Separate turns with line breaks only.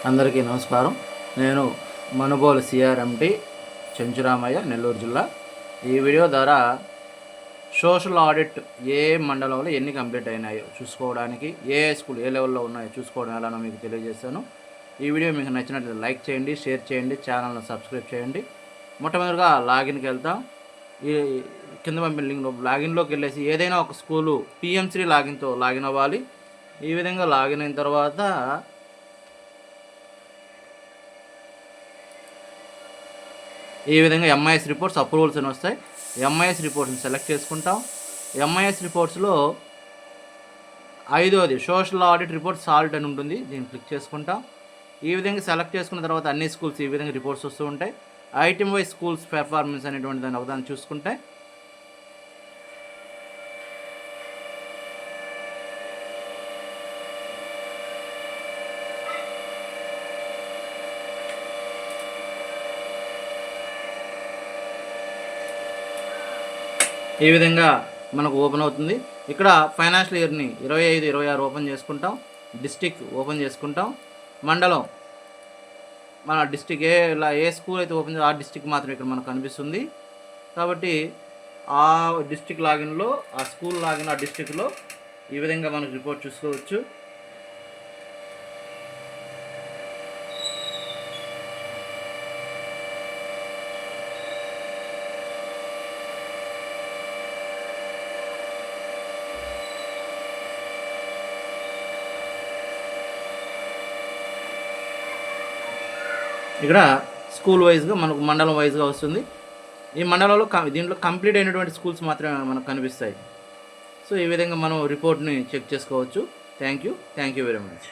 అందరికీ నమస్కారం. నేను మనుబోలు సిఆర్ఎంటి చెంచురామయ్య, నెల్లూరు జిల్లా. ఈ వీడియో ద్వారా సోషల్ ఆడిట్ ఏ మండలంలో ఎన్ని కంప్లీట్ అయినాయో చూసుకోవడానికి, ఏ స్కూల్ ఏ లెవెల్లో ఉన్నాయో చూసుకోవడం ఎలానో మీకు తెలియజేస్తాను. ఈ వీడియో మీకు నచ్చినట్లయితే లైక్ చేయండి, షేర్ చేయండి, ఛానల్ను సబ్స్క్రైబ్ చేయండి. మొట్టమొదటిగా లాగిన్కి వెళ్తాం. ఈ కింద పంపిన లింక్ లాగిన్లోకి వెళ్ళేసి ఏదైనా ఒక స్కూలు పిఎంసి లాగిన్తో లాగిన్ అవ్వాలి. ఈ విధంగా లాగిన్ అయిన తర్వాత ఈ విధంగా ఎంఐఎస్ రిపోర్ట్స్ అప్రూవల్స్ అని వస్తాయి. ఎంఐఎస్ రిపోర్ట్స్ని సెలెక్ట్ చేసుకుంటాం. ఎంఐఎస్ రిపోర్ట్స్లో 5వది సోషల్ ఆడిట్ రిపోర్ట్ సాల్ట్ అని ఉంటుంది. దీన్ని క్లిక్ చేసుకుంటాం. ఈ విధంగా సెలెక్ట్ చేసుకున్న తర్వాత అన్ని స్కూల్స్ ఈ విధంగా రిపోర్ట్స్ వస్తూ ఉంటాయి. ఐటమ్ వైజ్ స్కూల్స్ పెర్ఫార్మెన్స్ అనేటువంటి దాన్ని ఒకదాన్ని చూసుకుంటే ఈ విధంగా మనకు ఓపెన్ అవుతుంది. ఇక్కడ ఫైనాన్షియల్ ఇయర్ని 25-26 ఓపెన్ చేసుకుంటాం. డిస్టిక్ ఓపెన్ చేసుకుంటాం. మండలం మన డిస్టిక్ ఏ స్కూల్ అయితే ఓపెన్ ఆ డిస్టిక్ మాత్రం ఇక్కడ మనకు కనిపిస్తుంది. కాబట్టి ఆ డిస్టిక్ లాగిన్లో ఆ స్కూల్ లాగిన్ ఆ డిస్టిక్లో ఈ విధంగా మనకు రిపోర్ట్ చూసుకోవచ్చు. ఇక్కడ స్కూల్ వైజ్గా మనకు మండలం వైజ్గా వస్తుంది. ఈ మండలంలో దీంట్లో కంప్లీట్ అయినటువంటి స్కూల్స్ మాత్రమే మనకు కనిపిస్తాయి. సో ఈ విధంగా మనం రిపోర్ట్ని చెక్ చేసుకోవచ్చు. Thank you very much.